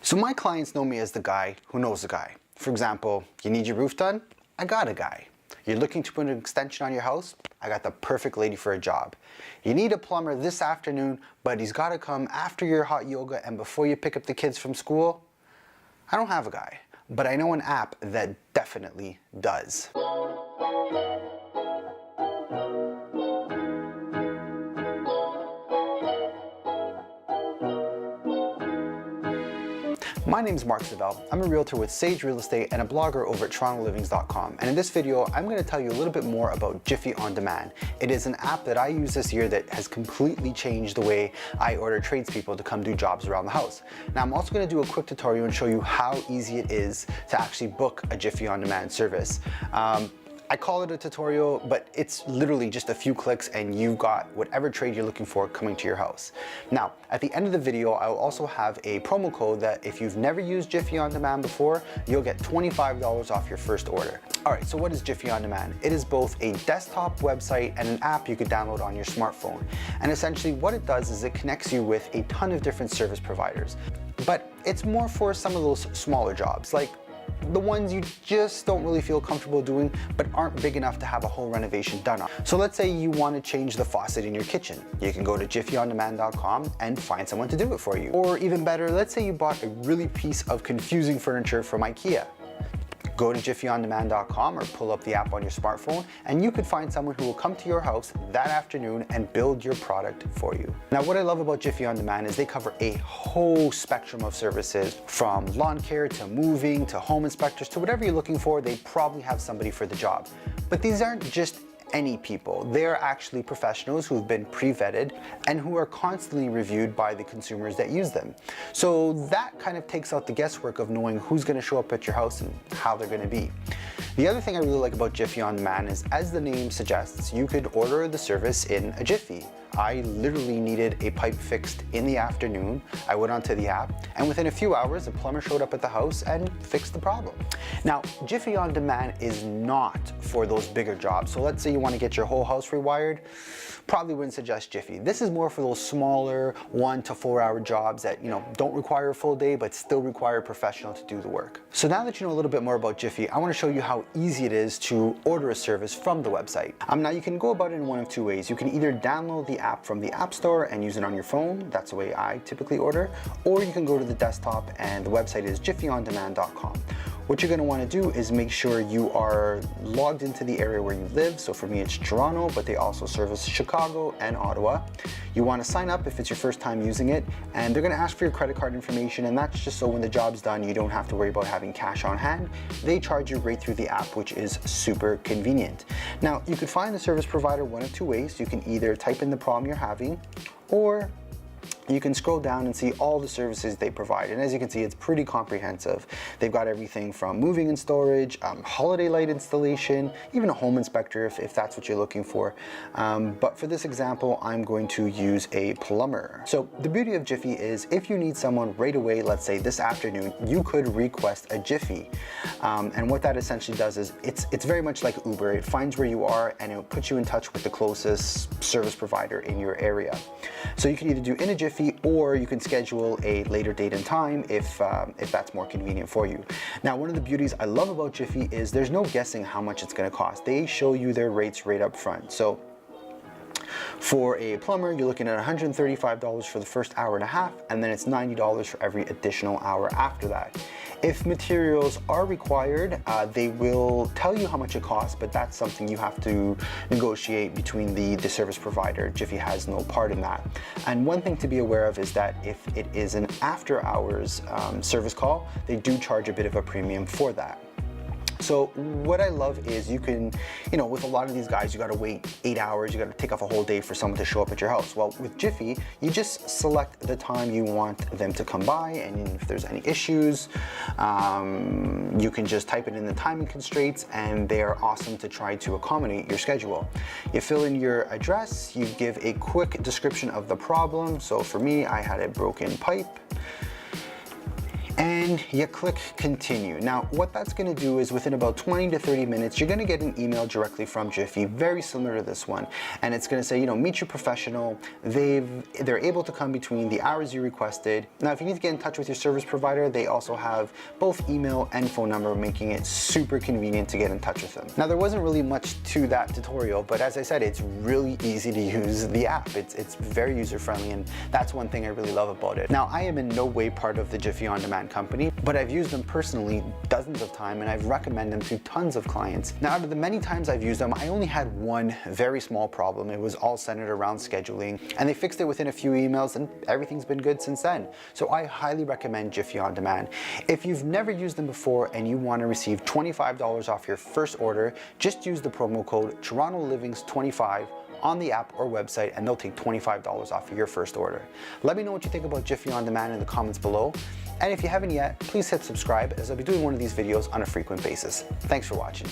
So my clients know me as the guy who knows a guy. For example, you need your roof done? I got a guy. You're looking to put an extension on your house? I got the perfect lady for a job. You need a plumber this afternoon, but he's got to come after your hot yoga and before you pick up the kids from school? I don't have a guy, but I know an app that definitely does. My name is Mark Savell. I'm a realtor with Sage Real Estate and a blogger over at TorontoLivings.com. And in this video, I'm going to tell you a little bit more about JiffyOnDemand. It is an app that I use this year that has completely changed the way I order tradespeople to come do jobs around the house. Now, I'm also going to do a quick tutorial and show you how easy it is to actually book a JiffyOnDemand service. I call it a tutorial, but it's literally just a few clicks and you've got whatever trade you're looking for coming to your house. Now, at the end of the video, I will also have a promo code that if you've never used JiffyOnDemand before, you'll get $25 off your first order. All right, so what is JiffyOnDemand? It is both a desktop website and an app you could download on your smartphone. And essentially what it does is it connects you with a ton of different service providers. But it's more for some of those smaller jobs, like the ones you just don't really feel comfortable doing but aren't big enough to have a whole renovation done on. So let's say you want to change the faucet in your kitchen. You can go to JiffyOnDemand.com and find someone to do it for you. Or even better, let's say you bought a really piece of confusing furniture from IKEA. Go to JiffyOnDemand.com or pull up the app on your smartphone and you could find someone who will come to your house that afternoon and build your product for you. Now, what I love about JiffyOnDemand is they cover a whole spectrum of services, from lawn care to moving to home inspectors to whatever you're looking for. They probably have somebody for the job. But these aren't just any people. They're actually professionals who've been pre-vetted and who are constantly reviewed by the consumers that use them. So that kind of takes out the guesswork of knowing who's going to show up at your house and how they're going to be. The other thing I really like about JiffyOnDemand is, as the name suggests, you could order the service in a jiffy. I literally needed a pipe fixed in the afternoon. I went onto the app and within a few hours, a plumber showed up at the house and fixed the problem. Now, JiffyOnDemand is not for those bigger jobs. So let's say you want to get your whole house rewired, probably wouldn't suggest Jiffy. This is more for those smaller 1 to 4 hour jobs that, don't require a full day but still require a professional to do the work. So now that you know a little bit more about Jiffy, I want to show you how easy it is to order a service from the website. Now you can go about it in one of two ways. You can either download the app from the App Store and use it on your phone. That's the way I typically order. Or you can go to the desktop and the website is JiffyOnDemand.com. What you're going to want to do is make sure you are logged into the area where you live. So for me, it's Toronto, but they also service Chicago and Ottawa. You want to sign up if it's your first time using it, and they're going to ask for your credit card information, and that's just so when the job's done, you don't have to worry about having cash on hand. They charge you right through the app, which is super convenient. Now, you could find the service provider one of two ways. You can either type in the problem you're having, or you can scroll down and see all the services they provide. And as you can see, it's pretty comprehensive. They've got everything from moving and storage, holiday light installation, even a home inspector if that's what you're looking for. But for this example, I'm going to use a plumber. So the beauty of Jiffy is if you need someone right away, let's say this afternoon, you could request a Jiffy. And what that essentially does is it's very much like Uber. It finds where you are and it puts you in touch with the closest service provider in your area. So you can either do in a Jiffy, or you can schedule a later date and time if that's more convenient for you. Now, one of the beauties I love about Jiffy is there's no guessing how much it's going to cost. They show you their rates right up front. So for a plumber, you're looking at $135 for the first hour and a half, and then it's $90 for every additional hour after that. If materials are required, they will tell you how much it costs, but that's something you have to negotiate between the service provider. Jiffy has no part in that. And one thing to be aware of is that if it is an after hours service call, they do charge a bit of a premium for that. So what I love is you can, with a lot of these guys, you got to wait 8 hours, you got to take off a whole day for someone to show up at your house. Well, with Jiffy, you just select the time you want them to come by, and if there's any issues, you can just type it in the timing constraints, and they are awesome to try to accommodate your schedule. You fill in your address, you give a quick description of the problem. So for me, I had a broken pipe. And then you click continue. Now, what that's gonna do is within about 20 to 30 minutes, you're gonna get an email directly from Jiffy, very similar to this one. And it's gonna say, meet your professional. They're able to come between the hours you requested. Now, if you need to get in touch with your service provider, they also have both email and phone number, making it super convenient to get in touch with them. Now, there wasn't really much to that tutorial, but as I said, it's really easy to use the app. It's very user-friendly, and that's one thing I really love about it. Now, I am in no way part of the JiffyOnDemand company, but I've used them personally dozens of times, and I've recommended them to tons of clients. Now, out of the many times I've used them, I only had one very small problem. It was all centered around scheduling, and they fixed it within a few emails, and everything's been good since then. So I highly recommend JiffyOnDemand. If you've never used them before and you want to receive $25 off your first order, just use the promo code TorontoLivings25 on the app or website, and they'll take $25 off your first order. Let me know what you think about JiffyOnDemand in the comments below. And if you haven't yet, please hit subscribe, as I'll be doing one of these videos on a frequent basis. Thanks for watching.